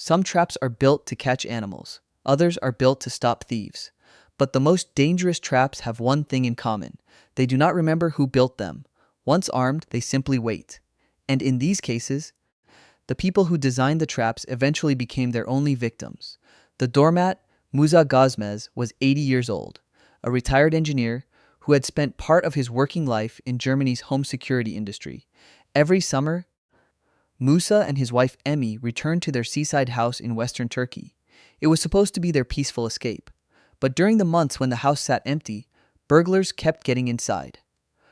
Some traps are built to catch animals, others are built to stop thieves. But the most dangerous traps have one thing in common: they do not remember who built them. Once armed, they simply wait. And in these cases, the people who designed the traps eventually became their only victims. The doormat, Musa Gazmez, was 80 years old, a retired engineer who had spent part of his working life in Germany's home security industry. Every summer, Musa and his wife Emmy returned to their seaside house in western Turkey. It was supposed to be their peaceful escape. But during the months when the house sat empty, burglars kept getting inside.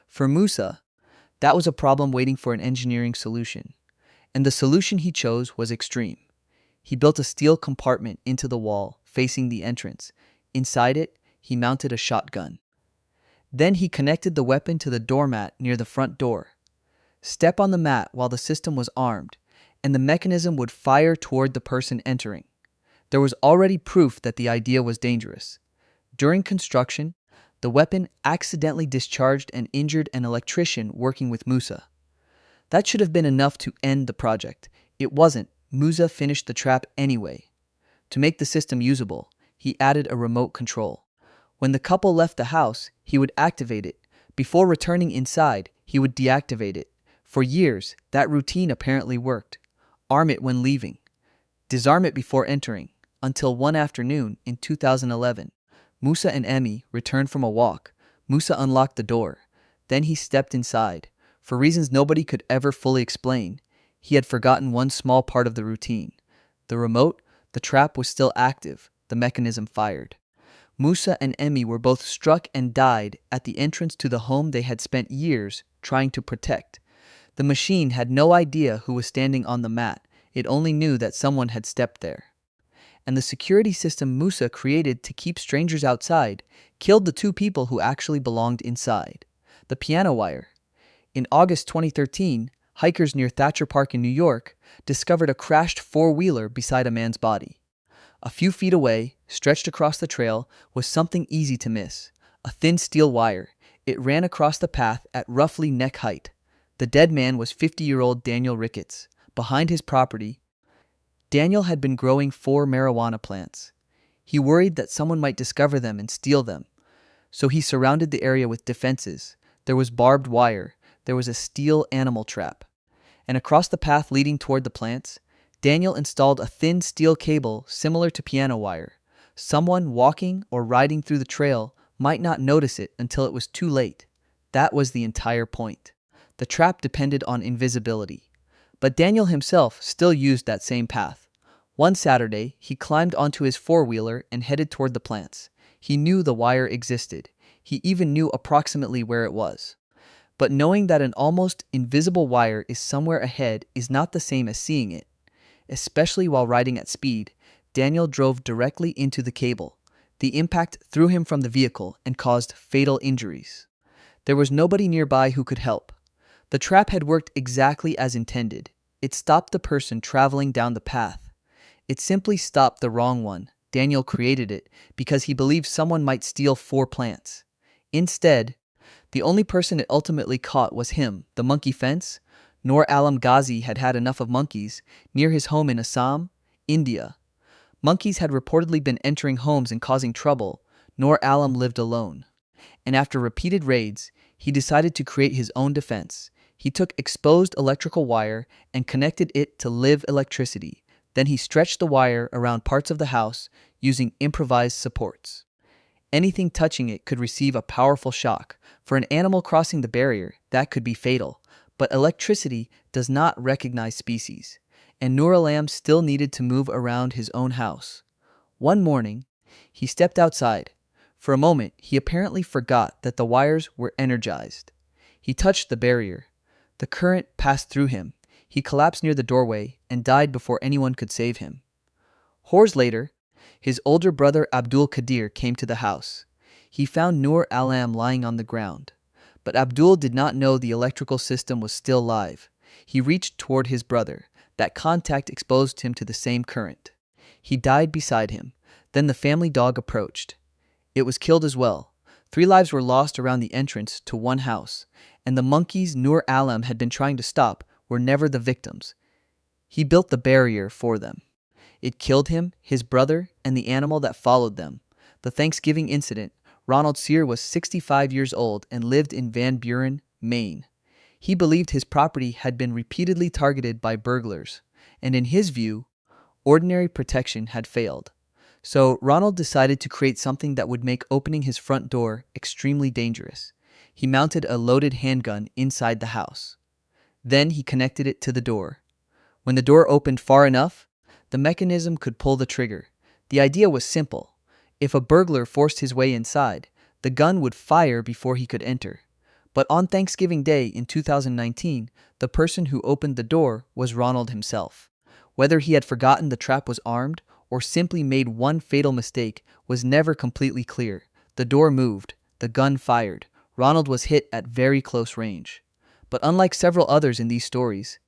For Musa, that was a problem waiting for an engineering solution. And the solution he chose was extreme. He built a steel compartment into the wall facing the entrance. Inside it, he mounted a shotgun. Then he connected the weapon to the doormat near the front door. Step on the mat while the system was armed, and the mechanism would fire toward the person entering. There was already proof that the idea was dangerous. During construction, the weapon accidentally discharged and injured an electrician working with Musa. That should have been enough to end the project. It wasn't. Musa finished the trap anyway. To make the system usable, he added a remote control. When the couple left the house, he would activate it. Before returning inside, he would deactivate it. For years, that routine apparently worked. Arm it when leaving. Disarm it before entering. Until one afternoon in 2011, Musa and Emmy returned from a walk. Musa unlocked the door. Then he stepped inside. For reasons nobody could ever fully explain, he had forgotten one small part of the routine. The remote, the trap was still active. The mechanism fired. Musa and Emmy were both struck and died at the entrance to the home they had spent years trying to protect. The machine had no idea who was standing on the mat. It only knew that someone had stepped there. And the security system Musa created to keep strangers outside killed the two people who actually belonged inside. The piano wire. In August 2013, hikers near Thatcher Park in New York discovered a crashed four-wheeler beside a man's body. A few feet away, stretched across the trail, was something easy to miss: a thin steel wire. It ran across the path at roughly neck height. The dead man was 50-year-old Daniel Ricketts. Behind his property, Daniel had been growing 4 marijuana plants. He worried that someone might discover them and steal them, so he surrounded the area with defenses. There was barbed wire. There was a steel animal trap. And across the path leading toward the plants, Daniel installed a thin steel cable similar to piano wire. Someone walking or riding through the trail might not notice it until it was too late. That was the entire point. The trap depended on invisibility. But Daniel himself still used that same path. One Saturday, he climbed onto his four-wheeler and headed toward the plants. He knew the wire existed. He even knew approximately where it was. But knowing that an almost invisible wire is somewhere ahead is not the same as seeing it. Especially while riding at speed, Daniel drove directly into the cable. The impact threw him from the vehicle and caused fatal injuries. There was nobody nearby who could help. The trap had worked exactly as intended. It stopped the person traveling down the path. It simply stopped the wrong one. Daniel created it because he believed someone might steal 4 plants. Instead, the only person it ultimately caught was him. The monkey fence. Noor Alam Ghazi had had enough of monkeys near his home in Assam, India. Monkeys had reportedly been entering homes and causing trouble. Noor Alam lived alone. And after repeated raids, he decided to create his own defense. He took exposed electrical wire and connected it to live electricity. Then he stretched the wire around parts of the house using improvised supports. Anything touching it could receive a powerful shock. For an animal crossing the barrier, that could be fatal. But electricity does not recognize species, and Nur Alam still needed to move around his own house. One morning, he stepped outside. For a moment, he apparently forgot that the wires were energized. He touched the barrier. The current passed through him. He collapsed near the doorway and died before anyone could save him. Hours later, his older brother Abdul Qadir came to the house. He found Nur Alam lying on the ground. But Abdul did not know the electrical system was still live. He reached toward his brother. That contact exposed him to the same current. He died beside him. Then the family dog approached. It was killed as well. 3 lives were lost around the entrance to one house, and the monkeys Nur Alam had been trying to stop were never the victims. He built the barrier for them. It killed him, his brother, and the animal that followed them. The Thanksgiving incident. Ronald Sear was 65 years old and lived in Van Buren, Maine. He believed his property had been repeatedly targeted by burglars, and in his view, ordinary protection had failed. So Ronald decided to create something that would make opening his front door extremely dangerous. He mounted a loaded handgun inside the house. Then he connected it to the door. When the door opened far enough, the mechanism could pull the trigger. The idea was simple. If a burglar forced his way inside, the gun would fire before he could enter. But on Thanksgiving Day in 2019, the person who opened the door was Ronald himself. Whether he had forgotten the trap was armed or simply made one fatal mistake was never completely clear. The door moved, the gun fired. Ronald was hit at very close range. But unlike several others in these stories,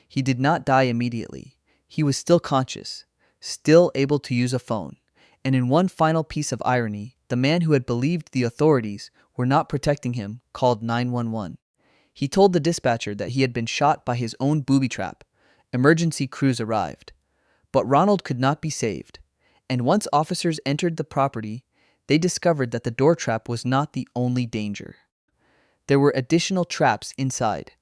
he did not die immediately. He was still conscious, still able to use a phone. And in one final piece of irony, the man who had believed the authorities were not protecting him called 911. He told the dispatcher that he had been shot by his own booby trap. Emergency crews arrived. But Ronald could not be saved. And once officers entered the property, they discovered that the door trap was not the only danger. There were additional traps inside.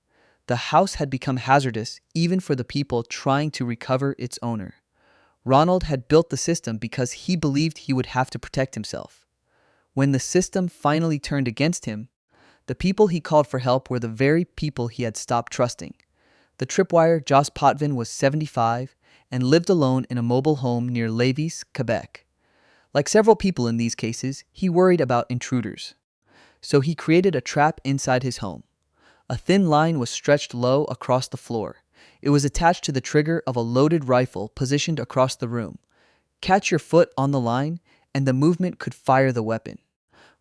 The house had become hazardous even for the people trying to recover its owner. Ronald had built the system because he believed he would have to protect himself. When the system finally turned against him, the people he called for help were the very people he had stopped trusting. The Tripwire Joss Potvin was 75 and lived alone in a mobile home near Lévis, Quebec. Like several people in these cases, he worried about intruders. So he created a trap inside his home. A thin line was stretched low across the floor. It was attached to the trigger of a loaded rifle positioned across the room. Catch your foot on the line, and the movement could fire the weapon.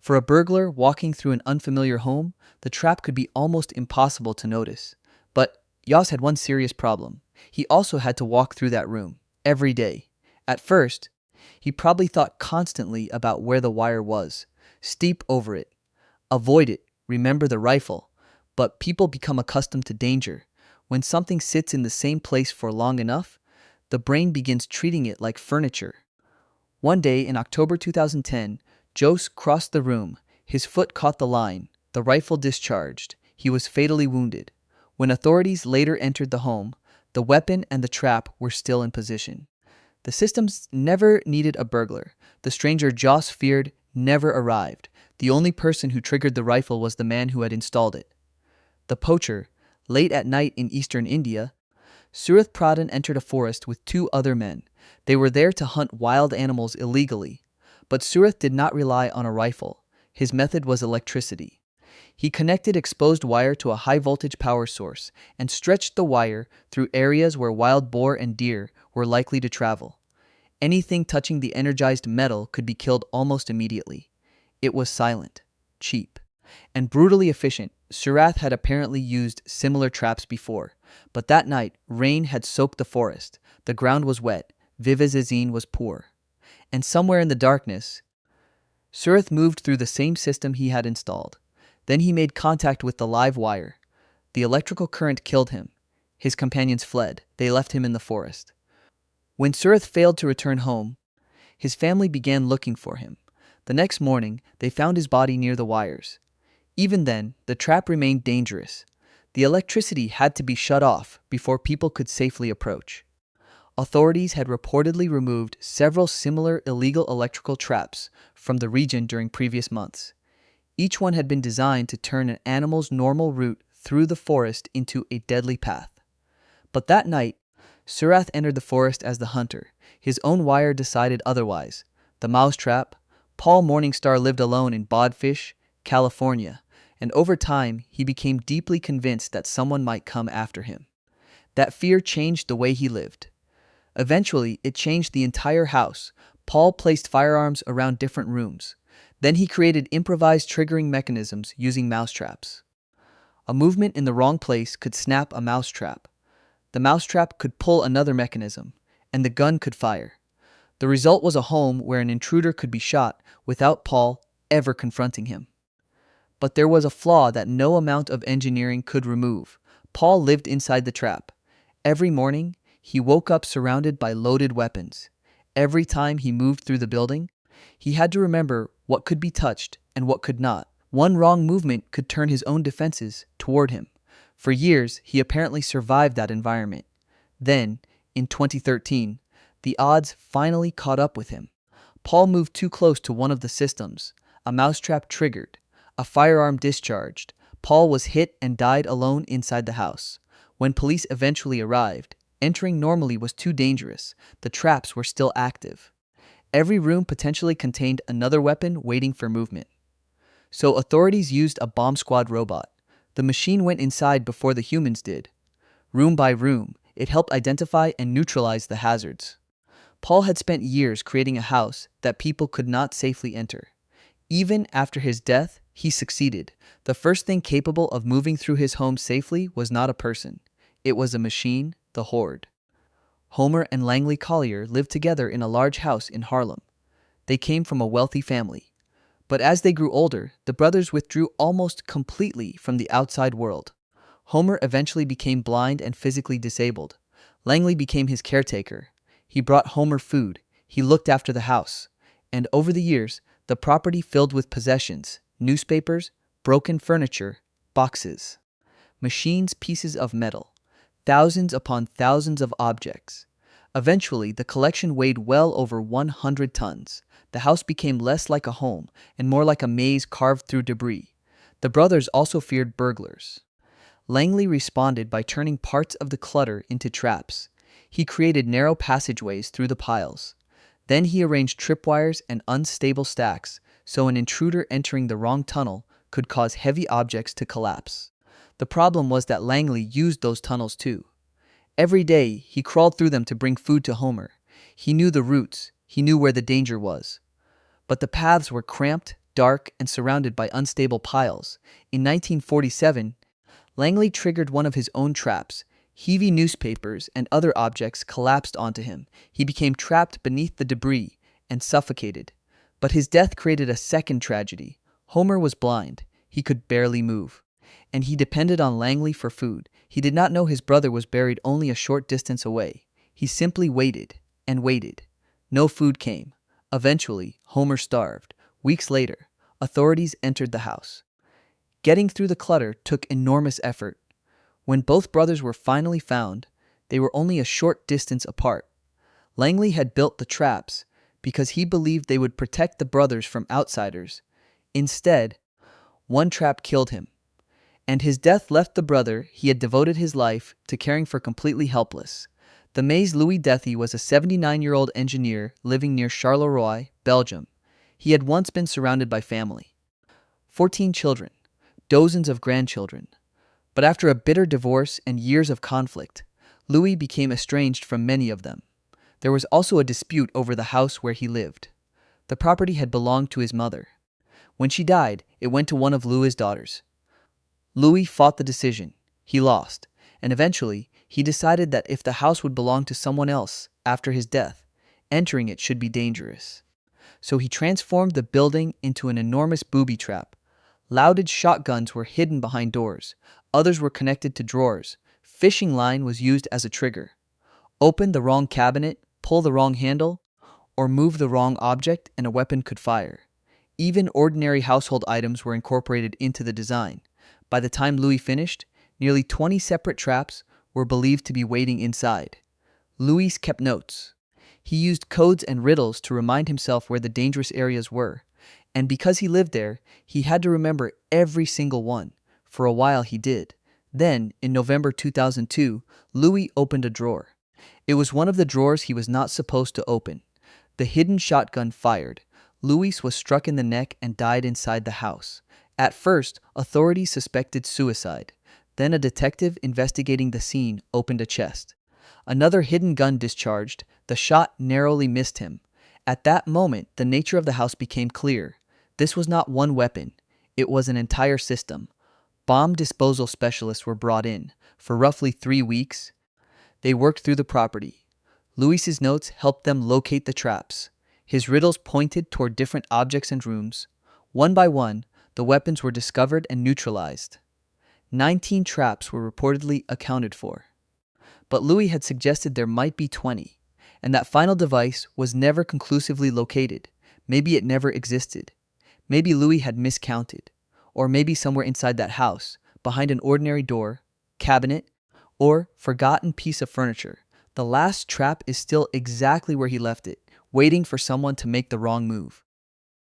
For a burglar walking through an unfamiliar home, the trap could be almost impossible to notice. But Yoss had one serious problem. He also had to walk through that room, every day. At first, he probably thought constantly about where the wire was. Steep over it. Avoid it. Remember the rifle. But people become accustomed to danger. When something sits in the same place for long enough, the brain begins treating it like furniture. One day in October 2010, Joss crossed the room. His foot caught the line. The rifle discharged. He was fatally wounded. When authorities later entered the home, the weapon and the trap were still in position. The systems never needed a burglar. The stranger Joss feared never arrived. The only person who triggered the rifle was the man who had installed it. The Poacher. Late at night in eastern India, Surath Pradhan entered a forest with two other men. They were there to hunt wild animals illegally. But Surath did not rely on a rifle. His method was electricity. He connected exposed wire to a high-voltage power source and stretched the wire through areas where wild boar and deer were likely to travel. Anything touching the energized metal could be killed almost immediately. It was silent, cheap, and brutally efficient. Surath had apparently used similar traps before, but that night, rain had soaked the forest. The ground was wet, vivazine was poor. And somewhere in the darkness, Surath moved through the same system he had installed. Then he made contact with the live wire. The electrical current killed him. His companions fled. They left him in the forest. When Surath failed to return home, his family began looking for him. The next morning, they found his body near the wires. Even then, the trap remained dangerous. The electricity had to be shut off before people could safely approach. Authorities had reportedly removed several similar illegal electrical traps from the region during previous months. Each one had been designed to turn an animal's normal route through the forest into a deadly path. But that night, Surath entered the forest as the hunter. His own wire decided otherwise. The Mousetrap. Paul Morningstar lived alone in Bodfish, California, and over time he became deeply convinced that someone might come after him. That fear changed the way he lived. Eventually, it changed the entire house. Paul placed firearms around different rooms. Then he created improvised triggering mechanisms using mousetraps. A movement in the wrong place could snap a mousetrap. The mousetrap could pull another mechanism, and the gun could fire. The result was a home where an intruder could be shot without Paul ever confronting him. But there was a flaw that no amount of engineering could remove. Paul lived inside the trap. Every morning, He woke up surrounded by loaded weapons. Every time he moved through the building, he had to remember what could be touched and what could not. One wrong movement could turn his own defenses toward him. For years, he apparently survived that environment. Then, in 2013, the odds finally caught up with him. Paul moved too close to one of the systems. A mousetrap triggered. A firearm discharged. Paul was hit and died alone inside the house. When police eventually arrived, entering normally was too dangerous. The traps were still active. Every room potentially contained another weapon waiting for movement. So authorities used a bomb squad robot. The machine went inside before the humans did. Room by room, it helped identify and neutralize the hazards. Paul had spent years creating a house that people could not safely enter. Even after his death, he succeeded. The first thing capable of moving through his home safely was not a person. It was a machine, the Hoard. Homer and Langley Collyer lived together in a large house in Harlem. They came from a wealthy family. But as they grew older, the brothers withdrew almost completely from the outside world. Homer eventually became blind and physically disabled. Langley became his caretaker. He brought Homer food. He looked after the house. And over the years, the property filled with possessions, newspapers, broken furniture, boxes, machines, pieces of metal, thousands upon thousands of objects. Eventually, the collection weighed well over 100 tons. The house became less like a home and more like a maze carved through debris. The brothers also feared burglars. Langley responded by turning parts of the clutter into traps. He created narrow passageways through the piles. Then he arranged tripwires and unstable stacks so an intruder entering the wrong tunnel could cause heavy objects to collapse. The problem was that Langley used those tunnels too. Every day, he crawled through them to bring food to Homer. He knew the routes. He knew where the danger was. But the paths were cramped, dark, and surrounded by unstable piles. In 1947, Langley triggered one of his own traps. Heavy newspapers and other objects collapsed onto him. He became trapped beneath the debris and suffocated. But his death created a second tragedy. Homer was blind. He could barely move. And he depended on Langley for food. He did not know his brother was buried only a short distance away. He simply waited and waited. No food came. Eventually, Homer starved. Weeks later, authorities entered the house. Getting through the clutter took enormous effort. When both brothers were finally found, they were only a short distance apart. Langley had built the traps because he believed they would protect the brothers from outsiders. Instead, one trap killed him. And his death left the brother he had devoted his life to caring for completely helpless. The Maze Louis Deathy was a 79-year-old engineer living near Charleroi, Belgium. He had once been surrounded by family. 14 children, dozens of grandchildren. But after a bitter divorce and years of conflict, Louis became estranged from many of them. There was also a dispute over the house where he lived. The property had belonged to his mother. When she died, it went to one of Louis' daughters. Louis fought the decision. He lost, and eventually, he decided that if the house would belong to someone else after his death, entering it should be dangerous. So he transformed the building into an enormous booby trap. Loaded shotguns were hidden behind doors. Others were connected to drawers. Fishing line was used as a trigger. Open the wrong cabinet, pull the wrong handle, or move the wrong object and a weapon could fire. Even ordinary household items were incorporated into the design. By the time Louis finished, nearly 20 separate traps were believed to be waiting inside. Louis kept notes. He used codes and riddles to remind himself where the dangerous areas were. And because he lived there, he had to remember every single one. For a while he did. Then, in November 2002, Louis opened a drawer. It was one of the drawers he was not supposed to open. The hidden shotgun fired. Louis was struck in the neck and died inside the house. At first, authorities suspected suicide. Then a detective investigating the scene opened a chest. Another hidden gun discharged. The shot narrowly missed him. At that moment, the nature of the house became clear. This was not one weapon. It was an entire system. Bomb disposal specialists were brought in. For roughly 3 weeks, they worked through the property. Louis's notes helped them locate the traps. His riddles pointed toward different objects and rooms. One by one, the weapons were discovered and neutralized. 19 traps were reportedly accounted for. But Louis had suggested there might be 20, and that final device was never conclusively located. Maybe it never existed. Maybe Louis had miscounted. Or maybe somewhere inside that house, behind an ordinary door, cabinet, or forgotten piece of furniture, the last trap is still exactly where he left it, waiting for someone to make the wrong move.